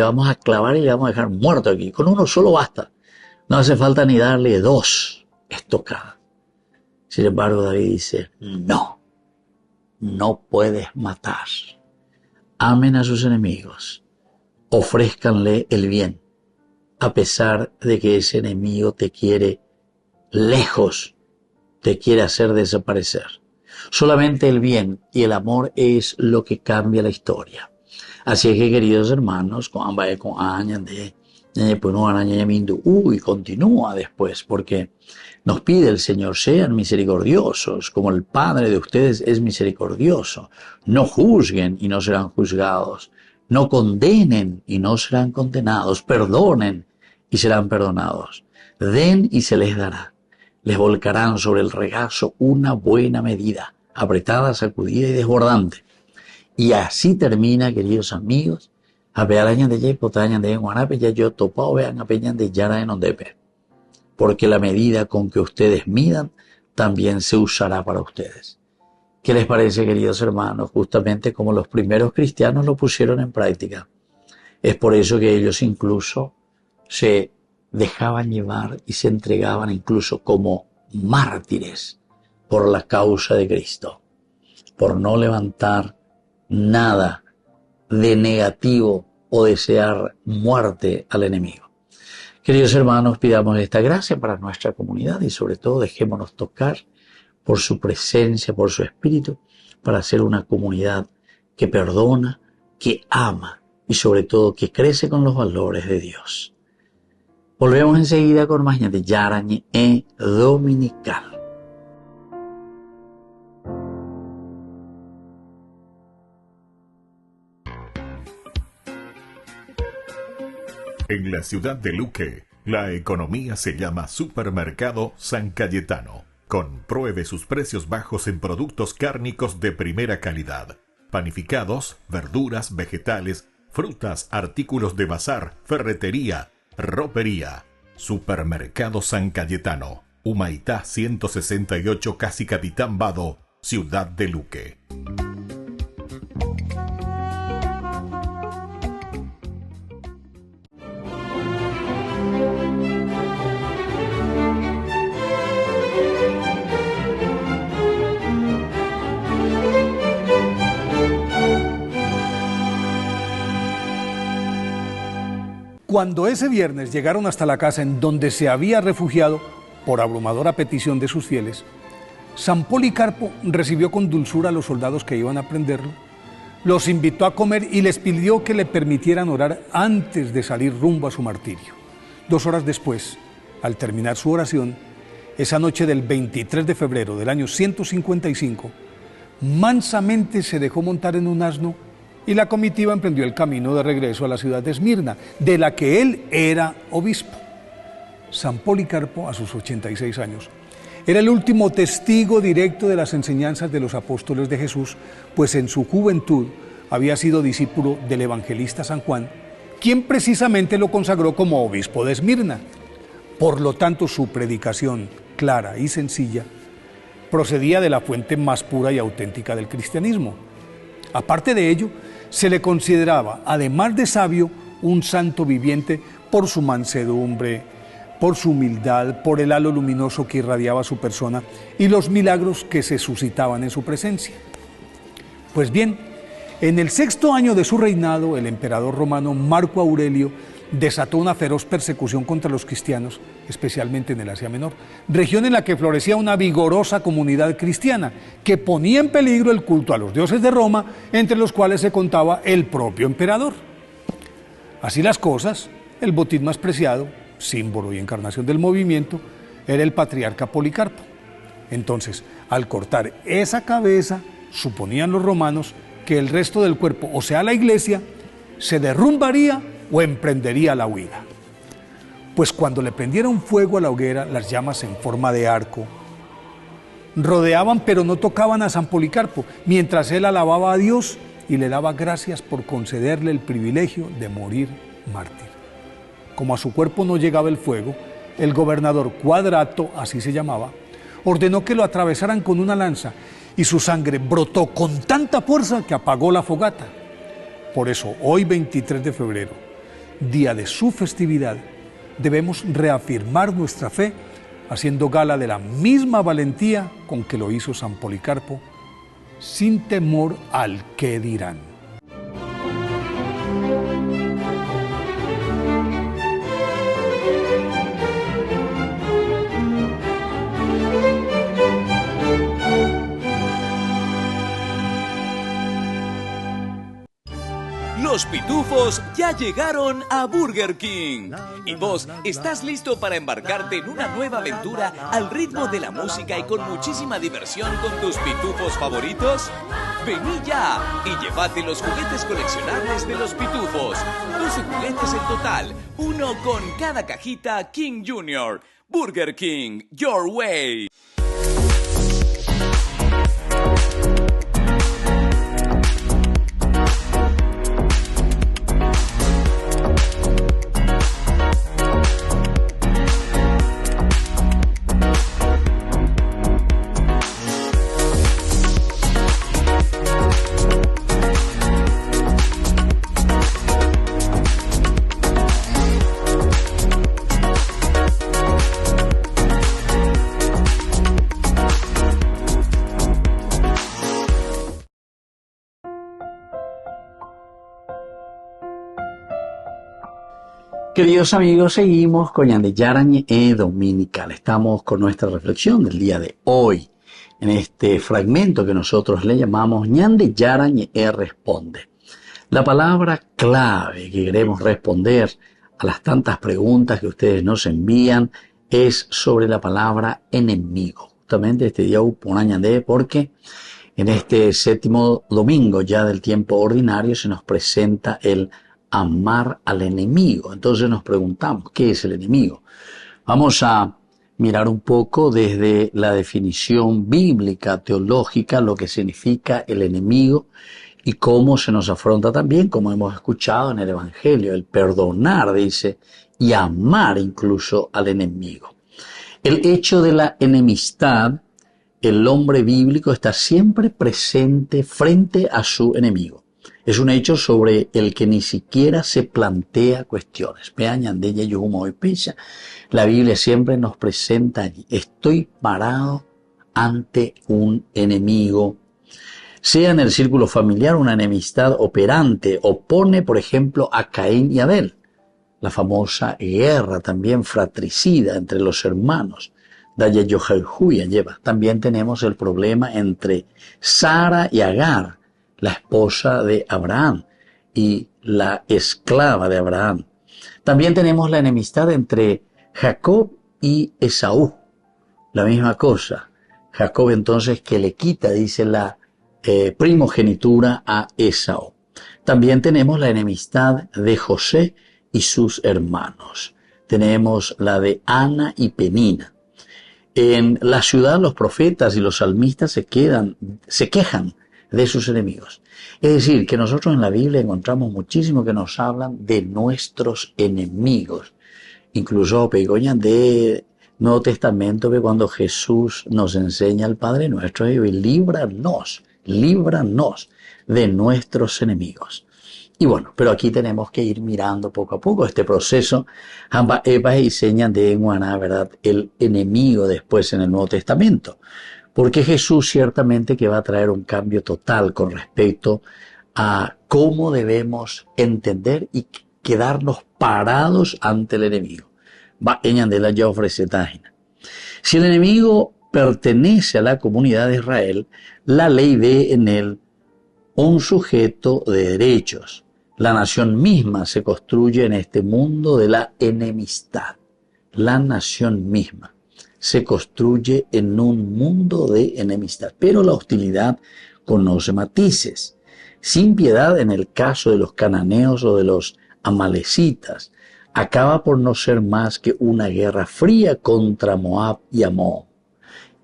vamos a clavar y le vamos a dejar muerto aquí. Con uno solo basta. No hace falta ni darle 2 estocadas. Sin embargo, David dice, no puedes matar. Amen a sus enemigos. Ofrézcanle el bien, a pesar de que ese enemigo te quiere lejos, te quiere hacer desaparecer. Solamente el bien y el amor es lo que cambia la historia. Así es que, queridos hermanos, y continúa después, porque nos pide el Señor, sean misericordiosos, como el Padre de ustedes es misericordioso. No juzguen y no serán juzgados. No condenen y no serán condenados. Perdonen y serán perdonados. Den y se les dará. Les volcarán sobre el regazo una buena medida, apretada, sacudida y desbordante. Y así termina, queridos amigos, apearañan de yay, potañan de guanape, ya yo topao vean apeñan de yara en ondepe. Porque la medida con que ustedes midan también se usará para ustedes. ¿Qué les parece, queridos hermanos? Justamente como los primeros cristianos lo pusieron en práctica. Es por eso que ellos incluso se dejaban llevar y se entregaban incluso como mártires por la causa de Cristo, por no levantar nada de negativo o desear muerte al enemigo. Queridos hermanos, pidamos esta gracia para nuestra comunidad y sobre todo dejémonos tocar por su presencia, por su espíritu, para ser una comunidad que perdona, que ama y sobre todo que crece con los valores de Dios. Volvemos enseguida con más de Yarañe e Dominical. En la ciudad de Luque, la economía se llama Supermercado San Cayetano. Compruebe sus precios bajos en productos cárnicos de primera calidad. Panificados, verduras, vegetales, frutas, artículos de bazar, ferretería, ropería. Supermercado San Cayetano. Humaitá 168, Casi Capitán Vado, ciudad de Luque. Cuando ese viernes llegaron hasta la casa en donde se había refugiado, por abrumadora petición de sus fieles, San Policarpo recibió con dulzura a los soldados que iban a prenderlo, los invitó a comer y les pidió que le permitieran orar antes de salir rumbo a su martirio. 2 horas después, al terminar su oración, esa noche del 23 de febrero del año 155, mansamente se dejó montar en un asno y la comitiva emprendió el camino de regreso a la ciudad de Esmirna, de la que él era obispo. San Policarpo, a sus 86 años, era el último testigo directo de las enseñanzas de los apóstoles de Jesús, pues en su juventud había sido discípulo del evangelista San Juan, quien precisamente lo consagró como obispo de Esmirna. Por lo tanto, su predicación, clara y sencilla, procedía de la fuente más pura y auténtica del cristianismo. Aparte de ello, se le consideraba, además de sabio, un santo viviente por su mansedumbre, por su humildad, por el halo luminoso que irradiaba su persona y los milagros que se suscitaban en su presencia. Pues bien, en el 6º año de su reinado, el emperador romano Marco Aurelio desató una feroz persecución contra los cristianos, especialmente en el Asia Menor, región en la que florecía una vigorosa comunidad cristiana que ponía en peligro el culto a los dioses de Roma, entre los cuales se contaba el propio emperador. Así las cosas, El botín más preciado, símbolo y encarnación del movimiento, era el patriarca Policarpo. Entonces, al cortar esa cabeza, suponían los romanos que el resto del cuerpo, o sea, la iglesia, se derrumbaría o emprendería la huida. Pues cuando le prendieron fuego a la hoguera, las llamas en forma de arco rodeaban pero no tocaban a San Policarpo, mientras él alababa a Dios y le daba gracias por concederle el privilegio de morir mártir. Como a su cuerpo no llegaba el fuego, el gobernador Quadrato, así se llamaba, ordenó que lo atravesaran con una lanza y su sangre brotó con tanta fuerza que apagó la fogata. Por eso, hoy 23 de febrero, día de su festividad, debemos reafirmar nuestra fe haciendo gala de la misma valentía con que lo hizo San Policarpo, sin temor al qué dirán. Los pitufos ya llegaron a Burger King. ¿Y vos estás listo para embarcarte en una nueva aventura al ritmo de la música y con muchísima diversión con tus pitufos favoritos? Vení ya y llévate los juguetes coleccionables de los pitufos. 12 juguetes en total, uno con cada cajita King Jr. Burger King, your way. Queridos amigos, seguimos con Ñande Yarañe Dominical. Estamos con nuestra reflexión del día de hoy, en este fragmento que nosotros le llamamos Ñande Yarañe Responde. La palabra clave que queremos responder a las tantas preguntas que ustedes nos envían es sobre la palabra enemigo. Justamente este día hubo una Ñande porque en este séptimo domingo ya del tiempo ordinario se nos presenta el amar al enemigo. Entonces nos preguntamos, ¿qué es el enemigo? Vamos a mirar un poco desde la definición bíblica, teológica, lo que significa el enemigo y cómo se nos afronta también, como hemos escuchado en el Evangelio, el perdonar, dice, y amar incluso al enemigo. El hecho de la enemistad, el hombre bíblico está siempre presente frente a su enemigo. Es un hecho sobre el que ni siquiera se plantea cuestiones. La Biblia siempre nos presenta allí. Estoy parado ante un enemigo. Sea en el círculo familiar una enemistad operante, opone, por ejemplo, a Caín y Abel. La famosa guerra también fratricida entre los hermanos. También tenemos el problema entre Sara y Agar, la esposa de Abraham y la esclava de Abraham. También tenemos la enemistad entre Jacob y Esaú. La misma cosa. Jacob entonces que le quita, dice, la primogenitura a Esaú. También tenemos la enemistad de José y sus hermanos. Tenemos la de Ana y Penina. En la ciudad los profetas y los salmistas se quejan de sus enemigos. Es decir, que nosotros en la Biblia encontramos muchísimo que nos hablan de nuestros enemigos. Incluso pegoñan de Nuevo Testamento, que cuando Jesús nos enseña al Padre Nuestro, y líbranos de nuestros enemigos. Y bueno, pero aquí tenemos que ir mirando poco a poco este proceso. Ambas Evas enseñan de Guaná, ¿verdad?, el enemigo después en el Nuevo Testamento. Porque Jesús ciertamente que va a traer un cambio total con respecto a cómo debemos entender y quedarnos parados ante el enemigo. Si el enemigo pertenece a la comunidad de Israel, la ley ve en él un sujeto de derechos. La nación misma se construye en este mundo de la enemistad. La nación misma se construye en un mundo de enemistad. Pero la hostilidad conoce matices. Sin piedad en el caso de los cananeos o de los amalecitas, acaba por no ser más que una guerra fría contra Moab y Amón.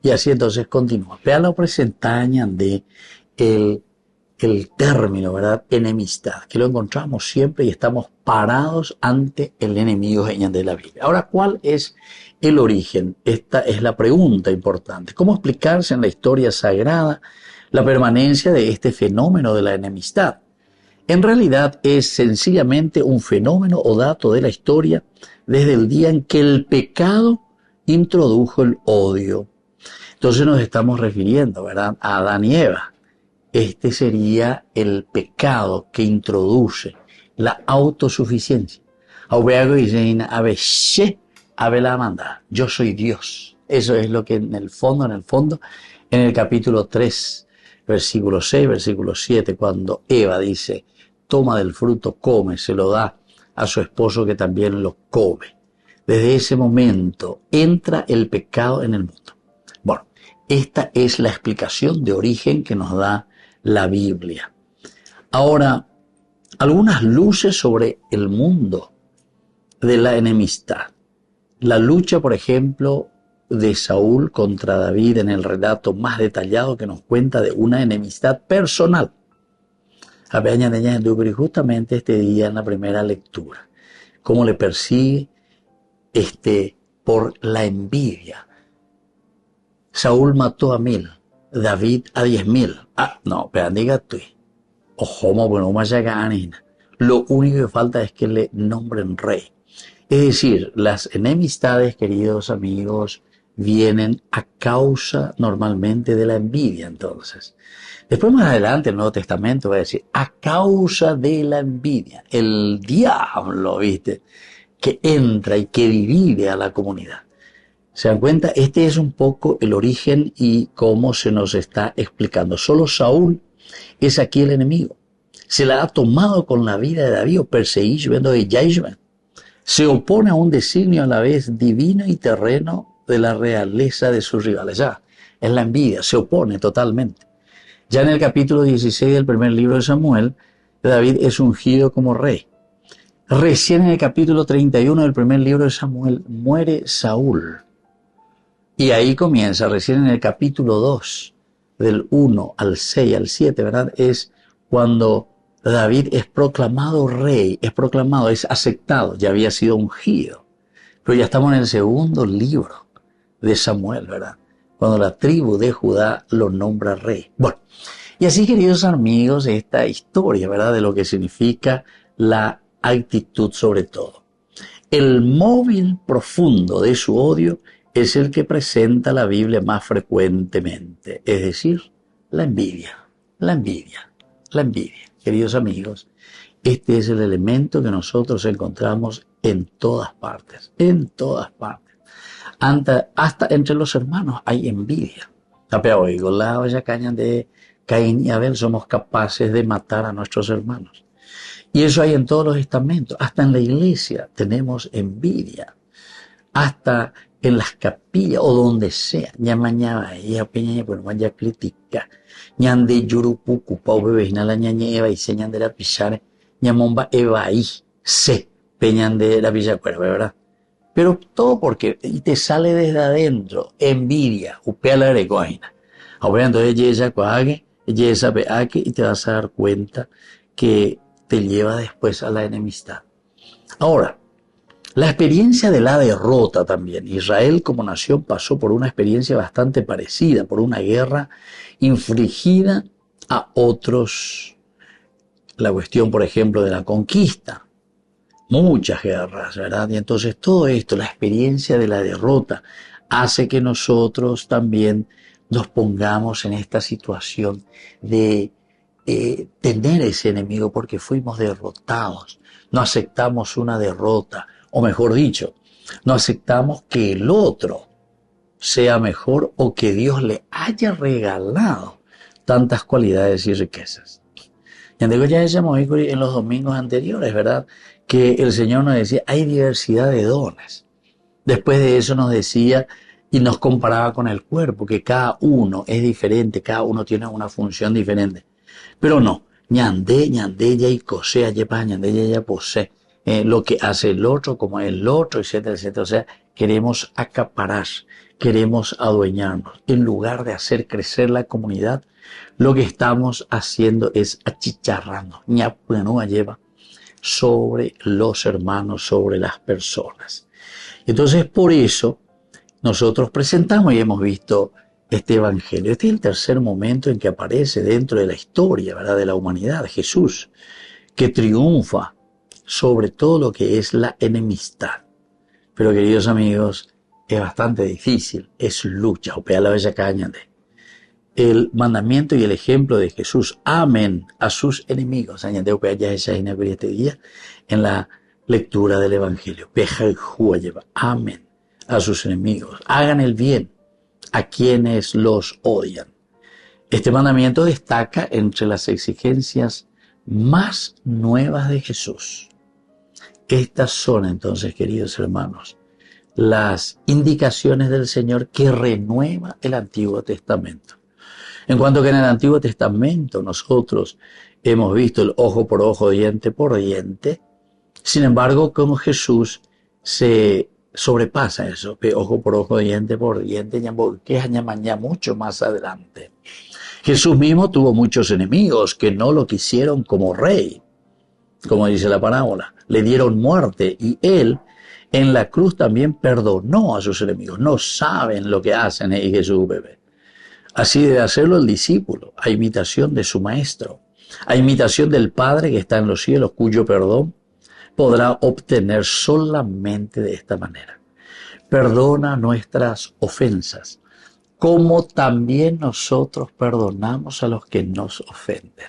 Y así entonces continúa. Vean la presentaña de el término, ¿verdad? Enemistad, que lo encontramos siempre y estamos parados ante el enemigo de la Biblia. Ahora, ¿cuál es el origen? Esta es la pregunta importante. ¿Cómo explicarse en la historia sagrada la permanencia de este fenómeno de la enemistad? En realidad es sencillamente un fenómeno o dato de la historia desde el día en que el pecado introdujo el odio. Entonces nos estamos refiriendo, ¿verdad?, a Adán y Eva. Este sería el pecado que introduce la autosuficiencia. Yo soy Dios. Eso es lo que en el fondo, en el capítulo 3, versículo 6, versículo 7, cuando Eva dice, toma del fruto, come, se lo da a su esposo que también lo come. Desde ese momento entra el pecado en el mundo. Bueno, esta es la explicación de origen que nos da la Biblia. Ahora, algunas luces sobre el mundo de la enemistad. La lucha, por ejemplo, de Saúl contra David en el relato más detallado que nos cuenta de una enemistad personal. Justamente este día en la primera lectura, cómo le persigue por la envidia. Saúl mató a 1000, David a 10,000. Lo único que falta es que le nombren rey. Es decir, las enemistades, queridos amigos, vienen a causa normalmente de la envidia, entonces. Después más adelante el Nuevo Testamento va a decir, a causa de la envidia, el diablo, ¿viste?, que entra y que divide a la comunidad. ¿Se dan cuenta? Este es un poco el origen y cómo se nos está explicando. Solo Saúl es aquí el enemigo. Se la ha tomado con la vida de David, o perseguir, viendo de Yahshua. Se opone a un designio a la vez divino y terreno de la realeza de sus rivales. Ya, es la envidia, se opone totalmente. Ya en el capítulo 16 del primer libro de Samuel, David es ungido como rey. Recién en el capítulo 31 del primer libro de Samuel muere Saúl. Y ahí comienza, recién en el capítulo 2, del 1 al 6, al 7, ¿verdad? Es cuando David es proclamado rey, es aceptado, ya había sido ungido. Pero ya estamos en el segundo libro de Samuel, ¿verdad? Cuando la tribu de Judá lo nombra rey. Bueno, y así, queridos amigos, esta historia, ¿verdad?, de lo que significa la actitud sobre todo. El móvil profundo de su odio es el que presenta la Biblia más frecuentemente, es decir, la envidia, la envidia, la envidia. Queridos amigos, este es el elemento que nosotros encontramos en todas partes, en todas partes. Hasta entre los hermanos hay envidia. Ya cañan de Caín y Abel, somos capaces de matar a nuestros hermanos. Y eso hay en todos los estamentos. Hasta en la iglesia tenemos envidia. Hasta en las capillas o donde sea. Ñamañaba, ella peña, bueno, vaya crítica. Ñande yurupuku, pau bebesna la ñañe eva y señan de la pichare. Ñamomba eva ahí, se peñan de la pichacuera, ¿verdad? Pero todo porque te sale desde adentro, envidia, upea la arecoaina. Ahora entonces ella coague, ella sabe aquí y te vas a dar cuenta que te lleva después a la enemistad. Ahora, la experiencia de la derrota también. Israel como nación pasó por una experiencia bastante parecida, por una guerra infligida a otros. La cuestión, por ejemplo, de la conquista. Muchas guerras, ¿verdad? Y entonces todo esto, la experiencia de la derrota, hace que nosotros también nos pongamos en esta situación de tener ese enemigo porque fuimos derrotados. No aceptamos una derrota. O mejor dicho, no aceptamos que el otro sea mejor o que Dios le haya regalado tantas cualidades y riquezas. Ya decíamos en los domingos anteriores, ¿verdad? Que el Señor nos decía, hay diversidad de dones. Después de eso nos decía y nos comparaba con el cuerpo, que cada uno es diferente, cada uno tiene una función diferente. Pero no, ñandé, ya y cosea, yepa, ñandé, ya posee. Lo que hace el otro, como el otro, etcétera, etcétera. O sea, queremos acaparar, queremos adueñarnos. En lugar de hacer crecer la comunidad, lo que estamos haciendo es achicharrando, ñapuenúa lleva, sobre los hermanos, sobre las personas. Entonces, por eso, nosotros presentamos y hemos visto este evangelio. Este es el tercer momento en que aparece dentro de la historia, ¿verdad?, de la humanidad, Jesús, que triunfa sobre todo lo que es la enemistad. Pero, queridos amigos, es bastante difícil, es lucha, o pea la bella caña de el mandamiento y el ejemplo de Jesús. Amen a sus enemigos. Añade ya esa este día en la lectura del evangelio. Amen a sus enemigos. Hagan el bien a quienes los odian. Este mandamiento destaca entre las exigencias más nuevas de Jesús. Estas son entonces, queridos hermanos, las indicaciones del Señor que renueva el Antiguo Testamento. En cuanto que en el Antiguo Testamento nosotros hemos visto el ojo por ojo, diente por diente, sin embargo, con Jesús se sobrepasa eso, ojo por ojo, diente por diente, que es ya mucho más adelante. Jesús mismo tuvo muchos enemigos que no lo quisieron como rey, como dice la parábola, le dieron muerte y él en la cruz también perdonó a sus enemigos. No saben lo que hacen y Jesús bebé. Así debe hacerlo el discípulo, a imitación de su maestro, a imitación del Padre que está en los cielos, cuyo perdón podrá obtener solamente de esta manera. Perdona nuestras ofensas, como también nosotros perdonamos a los que nos ofenden.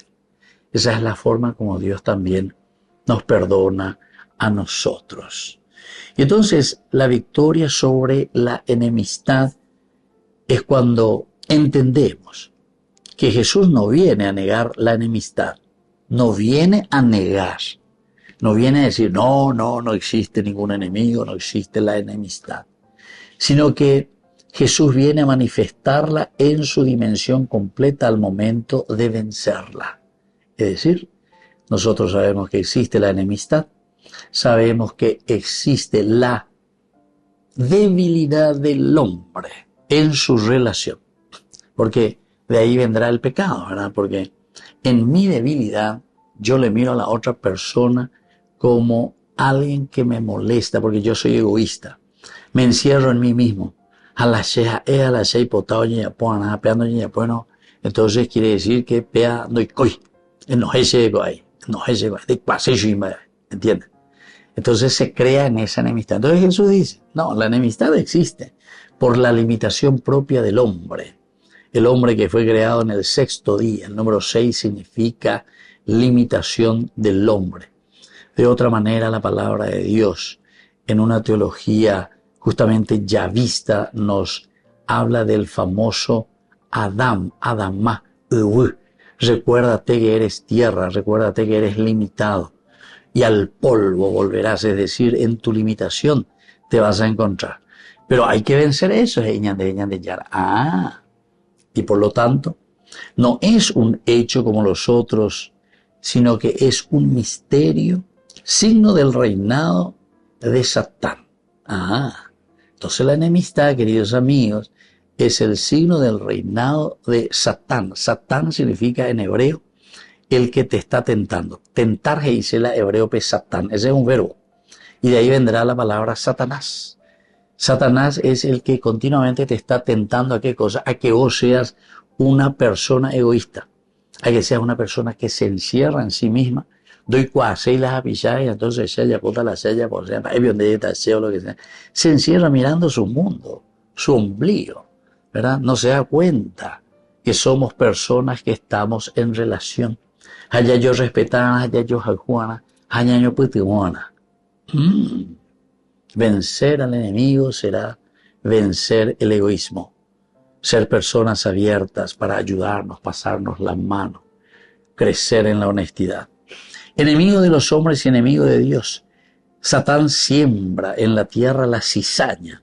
Esa es la forma como Dios también nos perdona a nosotros. Y entonces la victoria sobre la enemistad es cuando entendemos que Jesús no viene a negar la enemistad, no viene a negar, no viene a decir no existe ningún enemigo, no existe la enemistad, sino que Jesús viene a manifestarla en su dimensión completa al momento de vencerla. Es decir, nosotros sabemos que existe la enemistad, sabemos que existe la debilidad del hombre en su relación. Porque de ahí vendrá el pecado, ¿verdad? Porque en mi debilidad yo le miro a la otra persona como alguien que me molesta, porque yo soy egoísta. Me encierro en mí mismo. Entonces quiere decir que pea no coy. ¿Entiendes? Entonces se crea en esa enemistad. Entonces Jesús dice, no, la enemistad existe por la limitación propia del hombre. El hombre que fue creado en el sexto día. El número 6 significa limitación del hombre. De otra manera, la palabra de Dios, en una teología justamente yavista, nos habla del famoso Adamá, recuérdate que eres tierra, recuérdate que eres limitado. Y al polvo volverás, es decir, en tu limitación te vas a encontrar. Pero hay que vencer eso, y por lo tanto, no es un hecho como los otros, sino que es un misterio, signo del reinado de Satán. Entonces la enemistad, queridos amigos, es el signo del reinado de Satán. Satán significa en hebreo el que te está tentando. Tentar, dice la hebreo Satán, ese es un verbo. Y de ahí vendrá la palabra Satanás. Satanás es el que continuamente te está tentando a qué cosa, a que vos seas una persona egoísta, a que seas una persona que se encierra en sí misma. Doy cuase y las apilladas y entonces ella puta la sella por sea, o lo que sea. Se encierra mirando su mundo, su ombligo, ¿verdad? No se da cuenta que somos personas que estamos en relación. Allá yo respetar, allá yo jajuana, allá yo putihuana. Vencer al enemigo será vencer el egoísmo. Ser personas abiertas para ayudarnos, pasarnos la mano, crecer en la honestidad. Enemigo de los hombres y enemigo de Dios. Satán siembra en la tierra la cizaña.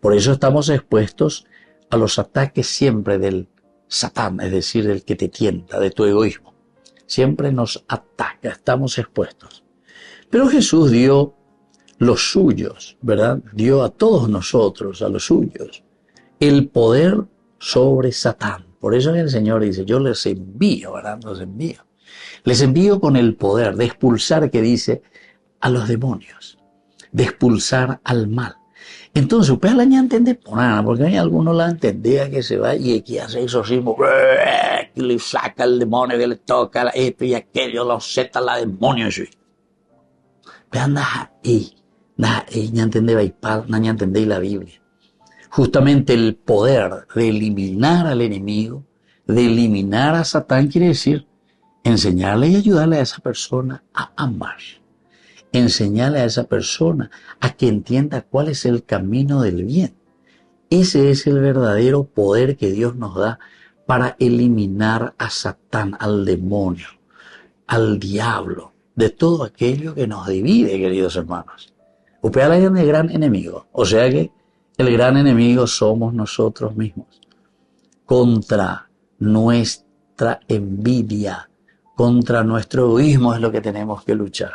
Por eso estamos expuestos a los ataques siempre del Satán, es decir, del que te tienta, de tu egoísmo. Siempre nos ataca, estamos expuestos. Pero Jesús dio los suyos, ¿verdad? Dio a todos nosotros, a los suyos, el poder sobre Satán. Por eso el Señor dice, yo les envío, ¿verdad? Los envío. Les envío con el poder de expulsar, que dice, a los demonios, de expulsar al mal. Entonces, usted la ña entende por nada, porque hay algunos la entendía que se va y que hace exorcismo, que le saca el demonio, que le toca esto y aquello, lo seta la demonio, sí. Pero anda ahí, ña entendé la Biblia. Justamente el poder de eliminar al enemigo, de eliminar a Satán, quiere decir enseñarle y ayudarle a esa persona a amar. Enseñarle a esa persona a que entienda cuál es el camino del bien. Ese es el verdadero poder que Dios nos da para eliminar a Satán, al demonio, al diablo, de todo aquello que nos divide, queridos hermanos. Usted habla de gran enemigo, o sea que el gran enemigo somos nosotros mismos. Contra nuestra envidia, contra nuestro egoísmo es lo que tenemos que luchar.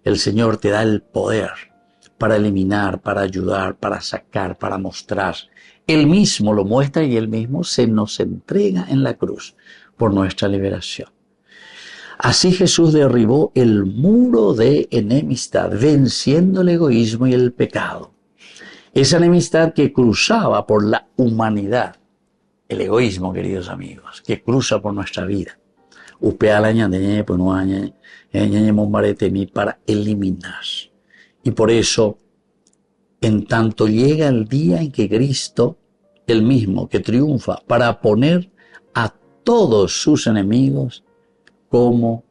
El Señor te da el poder para eliminar, para ayudar, para sacar, para mostrar. Él mismo lo muestra y Él mismo se nos entrega en la cruz por nuestra liberación. Así Jesús derribó el muro de enemistad, venciendo el egoísmo y el pecado. Esa enemistad que cruzaba por la humanidad. El egoísmo, queridos amigos, que cruza por nuestra vida. Para eliminar. Y por eso, en tanto llega el día en que Cristo, el mismo que triunfa, para poner a todos sus enemigos como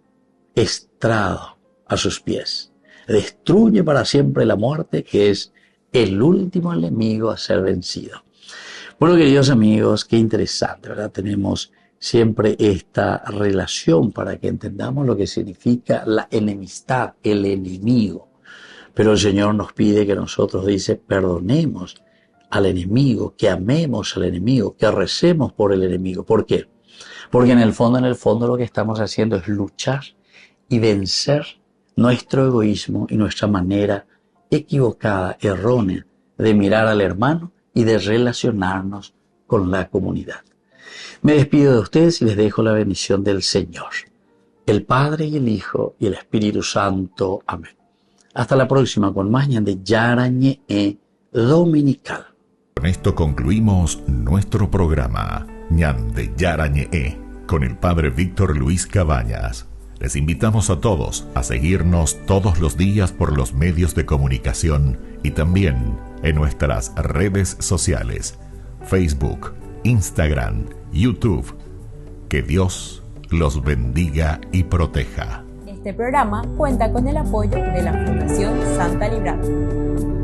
estrado a sus pies. Destruye para siempre la muerte, que es el último enemigo a ser vencido. Bueno, queridos amigos, qué interesante, ¿verdad? Tenemos siempre esta relación para que entendamos lo que significa la enemistad, el enemigo. Pero el Señor nos pide que nosotros, dice, perdonemos al enemigo, que amemos al enemigo, que recemos por el enemigo. ¿Por qué? Porque en el fondo lo que estamos haciendo es luchar y vencer nuestro egoísmo y nuestra manera equivocada, errónea, de mirar al hermano y de relacionarnos con la comunidad. Me despido de ustedes y les dejo la bendición del Señor, el Padre y el Hijo y el Espíritu Santo. Amén. Hasta la próxima con más de Yarañe Dominical. Con esto concluimos nuestro programa Ñan de Yarañe con el Padre Víctor Luis Cabañas. Les invitamos a todos a seguirnos todos los días por los medios de comunicación y también en nuestras redes sociales, Facebook, Instagram, YouTube. Que Dios los bendiga y proteja. Este programa cuenta con el apoyo de la Fundación Santa Librada.